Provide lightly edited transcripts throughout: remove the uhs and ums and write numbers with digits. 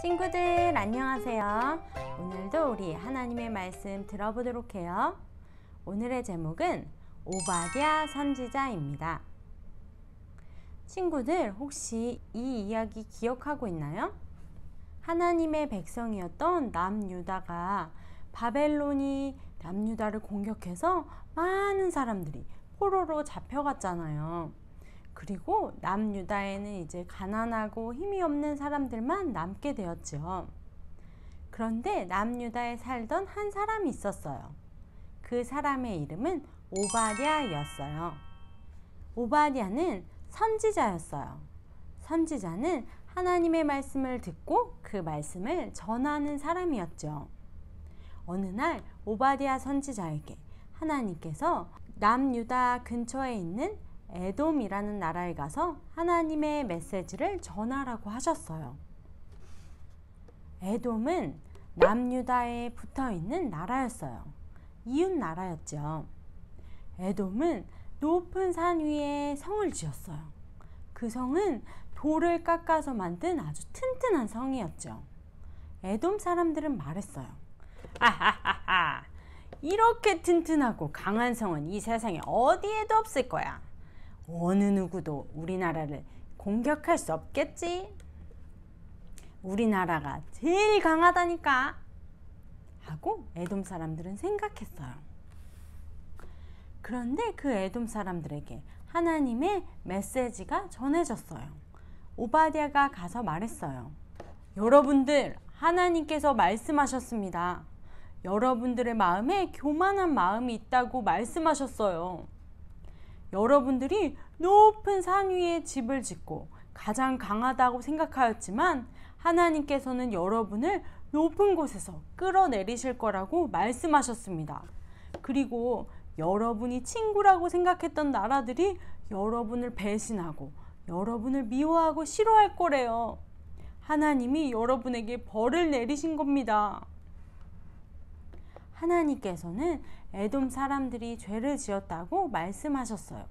친구들 안녕하세요. 오늘도 우리 하나님의 말씀 들어보도록 해요. 오늘의 제목은 오바댜 선지자입니다. 친구들 혹시 이 이야기 기억하고 있나요? 하나님의 백성이었던 남유다가 바벨론이 남유다를 공격해서 많은 사람들이 포로로 잡혀갔잖아요. 그리고 남유다에는 이제 가난하고 힘이 없는 사람들만 남게 되었죠. 그런데 남유다에 살던 한 사람이 있었어요. 그 사람의 이름은 오바댜였어요. 오바댜는 선지자였어요. 선지자는 하나님의 말씀을 듣고 그 말씀을 전하는 사람이었죠. 어느 날 오바댜 선지자에게 하나님께서 남유다 근처에 있는 에돔이라는 나라에 가서 하나님의 메시지를 전하라고 하셨어요. 에돔은 남유다에 붙어 있는 나라였어요. 이웃 나라였죠. 에돔은 높은 산 위에 성을 지었어요. 그 성은 돌을 깎아서 만든 아주 튼튼한 성이었죠. 에돔 사람들은 말했어요. 아하하하, 이렇게 튼튼하고 강한 성은 이 세상에 어디에도 없을 거야. 어느 누구도 우리나라를 공격할 수 없겠지? 우리나라가 제일 강하다니까 하고 에돔 사람들은 생각했어요. 그런데 그 에돔 사람들에게 하나님의 메시지가 전해졌어요. 오바댜가 가서 말했어요. 여러분들, 하나님께서 말씀하셨습니다. 여러분들의 마음에 교만한 마음이 있다고 말씀하셨어요. 여러분들이 높은 산 위에 집을 짓고 가장 강하다고 생각하였지만 하나님께서는 여러분을 높은 곳에서 끌어내리실 거라고 말씀하셨습니다. 그리고 여러분이 친구라고 생각했던 나라들이 여러분을 배신하고 여러분을 미워하고 싫어할 거래요. 하나님이 여러분에게 벌을 내리신 겁니다. 하나님께서는 에돔 사람들이 죄를 지었다고 말씀하셨어요.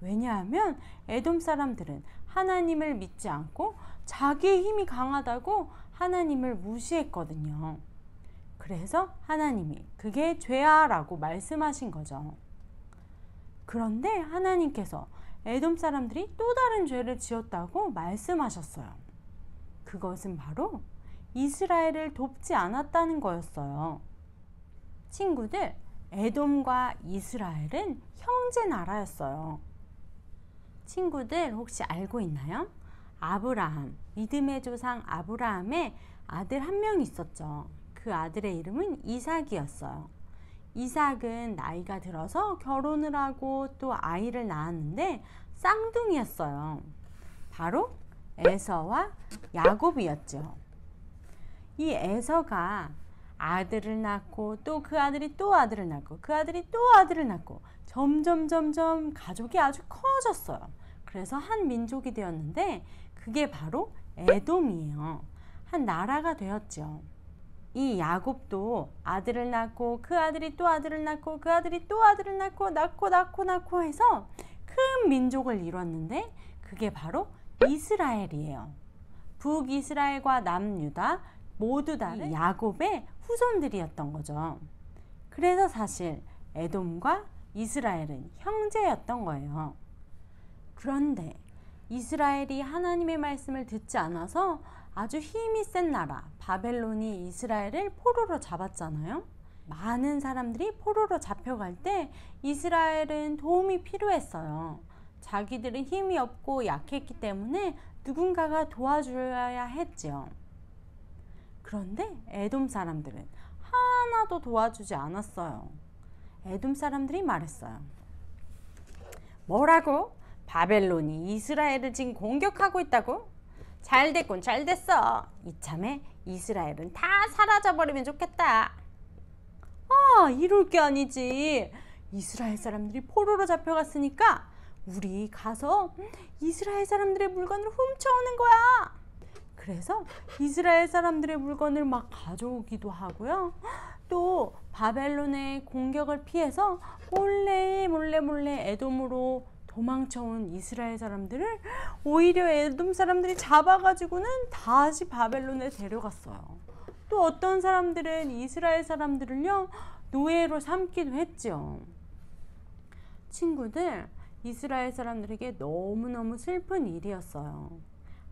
왜냐하면 에돔 사람들은 하나님을 믿지 않고 자기의 힘이 강하다고 하나님을 무시했거든요. 그래서 하나님이 그게 죄야 라고 말씀하신 거죠. 그런데 하나님께서 에돔 사람들이 또 다른 죄를 지었다고 말씀하셨어요. 그것은 바로 이스라엘을 돕지 않았다는 거였어요. 친구들, 에돔과 이스라엘은 형제 나라였어요. 친구들 혹시 알고 있나요? 아브라함, 믿음의 조상 아브라함의 아들 한 명 있었죠. 그 아들의 이름은 이삭이었어요. 이삭은 나이가 들어서 결혼을 하고 또 아이를 낳았는데 쌍둥이였어요. 바로 에서와 야곱이었죠. 이 에서가 아들을 낳고 또 그 아들이 또 아들을 낳고 그 아들이 또 아들을 낳고 점점 가족이 아주 커졌어요. 그래서 한 민족이 되었는데 그게 바로 에돔이에요. 한 나라가 되었죠. 이 야곱도 아들을 낳고 그 아들이 또 아들을 낳고 그 아들이 또 아들을 낳고 해서 큰 민족을 이뤘는데 그게 바로 이스라엘이에요. 북이스라엘과 남유다 모두 다 야곱의 후손들이었던 거죠. 그래서 사실 에돔과 이스라엘은 형제였던 거예요. 그런데 이스라엘이 하나님의 말씀을 듣지 않아서 아주 힘이 센 나라 바벨론이 이스라엘을 포로로 잡았잖아요. 많은 사람들이 포로로 잡혀갈 때 이스라엘은 도움이 필요했어요. 자기들은 힘이 없고 약했기 때문에 누군가가 도와줘야 했죠. 그런데 에돔 사람들은 하나도 도와주지 않았어요. 에돔 사람들이 말했어요. 뭐라고? 바벨론이 이스라엘을 지금 공격하고 있다고? 잘됐군, 잘됐어. 이참에 이스라엘은 다 사라져버리면 좋겠다. 아, 이럴 게 아니지. 이스라엘 사람들이 포로로 잡혀갔으니까 우리 가서 이스라엘 사람들의 물건을 훔쳐오는 거야. 그래서 이스라엘 사람들의 물건을 막 가져오기도 하고요. 또 바벨론의 공격을 피해서 몰래 에돔으로 도망쳐온 이스라엘 사람들을 오히려 에돔 사람들이 잡아가지고는 다시 바벨론에 데려갔어요. 또 어떤 사람들은 이스라엘 사람들을요 노예로 삼기도 했죠. 친구들, 이스라엘 사람들에게 너무너무 슬픈 일이었어요.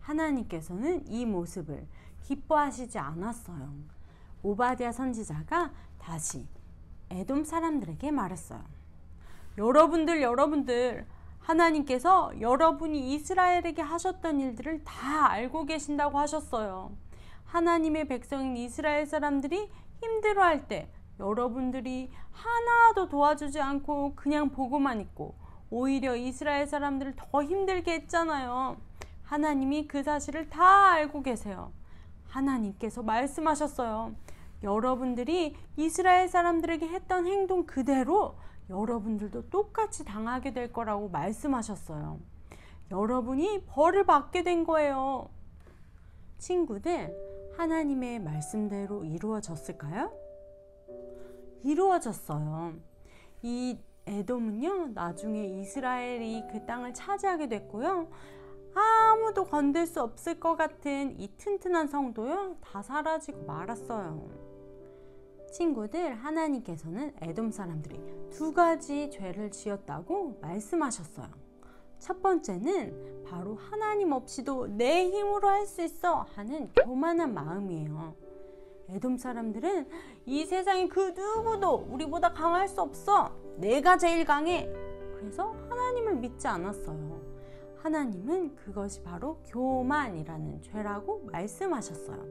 하나님께서는 이 모습을 기뻐하시지 않았어요. 오바댜 선지자가 다시 에돔 사람들에게 말했어요. 여러분들, 하나님께서 여러분이 이스라엘에게 하셨던 일들을 다 알고 계신다고 하셨어요. 하나님의 백성인 이스라엘 사람들이 힘들어할 때 여러분들이 하나도 도와주지 않고 그냥 보고만 있고 오히려 이스라엘 사람들을 더 힘들게 했잖아요. 하나님이 그 사실을 다 알고 계세요. 하나님께서 말씀하셨어요. 여러분들이 이스라엘 사람들에게 했던 행동 그대로 여러분들도 똑같이 당하게 될 거라고 말씀하셨어요. 여러분이 벌을 받게 된 거예요. 친구들, 하나님의 말씀대로 이루어졌을까요? 이루어졌어요. 이 에돔은요, 나중에 이스라엘이 그 땅을 차지하게 됐고요. 아무도 건들 수 없을 것 같은 이 튼튼한 성도요, 다 사라지고 말았어요. 친구들, 하나님께서는 에돔 사람들이 두 가지 죄를 지었다고 말씀하셨어요. 첫 번째는 바로 하나님 없이도 내 힘으로 할 수 있어 하는 교만한 마음이에요. 에돔 사람들은 이 세상에 그 누구도 우리보다 강할 수 없어. 내가 제일 강해. 그래서 하나님을 믿지 않았어요. 하나님은 그것이 바로 교만이라는 죄라고 말씀하셨어요.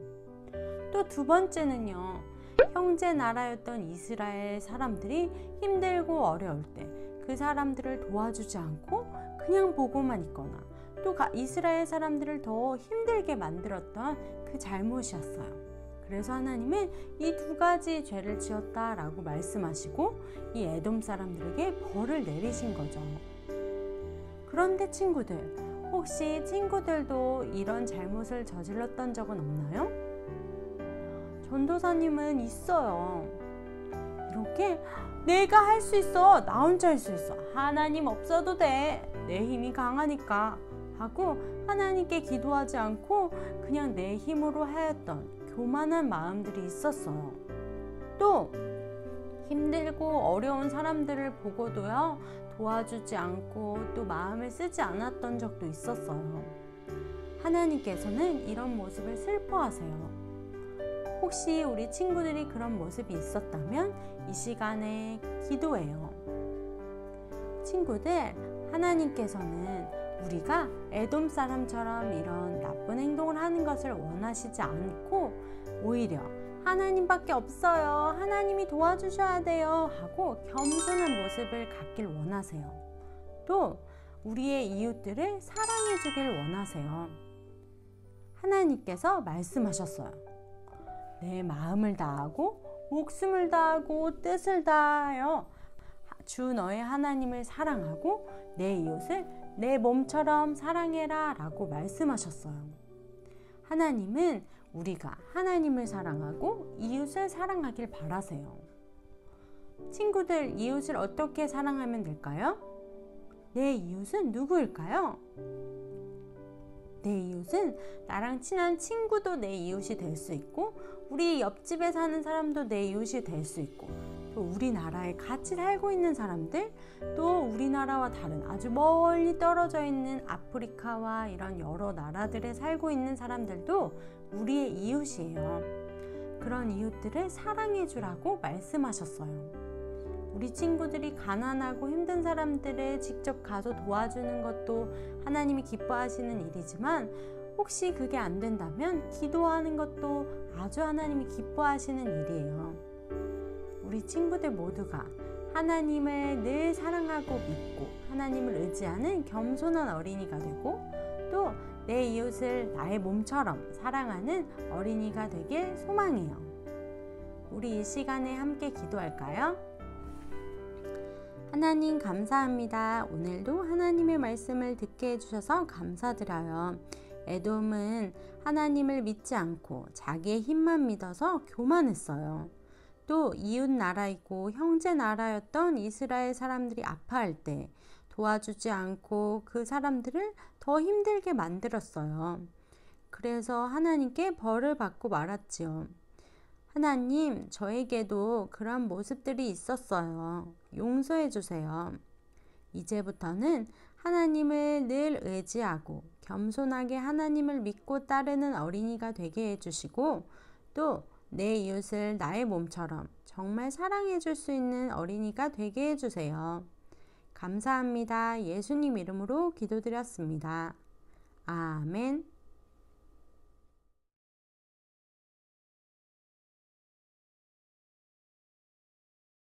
또 두 번째는요, 형제 나라였던 이스라엘 사람들이 힘들고 어려울 때 그 사람들을 도와주지 않고 그냥 보고만 있거나 또 이스라엘 사람들을 더 힘들게 만들었던 그 잘못이었어요. 그래서 하나님은 이 두 가지 죄를 지었다라고 말씀하시고 이 에돔 사람들에게 벌을 내리신 거죠. 그런데 친구들, 혹시 친구들도 이런 잘못을 저질렀던 적은 없나요? 전도사님은 있어요. 이렇게 내가 할 수 있어. 나 혼자 할 수 있어. 하나님 없어도 돼. 내 힘이 강하니까 하고 하나님께 기도하지 않고 그냥 내 힘으로 하였던 교만한 마음들이 있었어요. 또 힘들고 어려운 사람들을 보고도요, 도와주지 않고 또 마음을 쓰지 않았던 적도 있었어요. 하나님께서는 이런 모습을 슬퍼하세요. 혹시 우리 친구들이 그런 모습이 있었다면 이 시간에 기도해요. 친구들, 하나님께서는 우리가 에돔 사람처럼 이런 나쁜 행동을 하는 것을 원하시지 않고 오히려 하나님밖에 없어요. 하나님이 도와주셔야 돼요. 하고 겸손한 모습을 갖길 원하세요. 또 우리의 이웃들을 사랑해 주길 원하세요. 하나님께서 말씀하셨어요. 내 마음을 다하고 목숨을 다하고 뜻을 다하여 주 너의 하나님을 사랑하고 내 이웃을 내 몸처럼 사랑해라 라고 말씀하셨어요. 하나님은 우리가 하나님을 사랑하고 이웃을 사랑하길 바라세요. 친구들, 이웃을 어떻게 사랑하면 될까요? 내 이웃은 누구일까요? 내 이웃은 나랑 친한 친구도 내 이웃이 될 수 있고 우리 옆집에 사는 사람도 내 이웃이 될 수 있고 또 우리나라에 같이 살고 있는 사람들, 또 우리나라와 다른 아주 멀리 떨어져 있는 아프리카와 이런 여러 나라들에 살고 있는 사람들도 우리의 이웃이에요. 그런 이웃들을 사랑해 주라고 말씀하셨어요. 우리 친구들이 가난하고 힘든 사람들을 직접 가서 도와주는 것도 하나님이 기뻐하시는 일이지만 혹시 그게 안 된다면 기도하는 것도 아주 하나님이 기뻐하시는 일이에요. 우리 친구들 모두가 하나님을 늘 사랑하고 믿고 하나님을 의지하는 겸손한 어린이가 되고 또 내 이웃을 나의 몸처럼 사랑하는 어린이가 되길 소망해요. 우리 이 시간에 함께 기도할까요? 하나님 감사합니다. 오늘도 하나님의 말씀을 듣게 해주셔서 감사드려요. 에돔은 하나님을 믿지 않고 자기의 힘만 믿어서 교만했어요. 또 이웃 나라이고 형제 나라였던 이스라엘 사람들이 아파할 때 도와주지 않고 그 사람들을 더 힘들게 만들었어요. 그래서 하나님께 벌을 받고 말았지요. 하나님, 저에게도 그런 모습들이 있었어요. 용서해 주세요. 이제부터는 하나님을 늘 의지하고 겸손하게 하나님을 믿고 따르는 어린이가 되게 해주시고 또 내 이웃을 나의 몸처럼 정말 사랑해 줄 수 있는 어린이가 되게 해주세요. 감사합니다. 예수님 이름으로 기도드렸습니다. 아멘.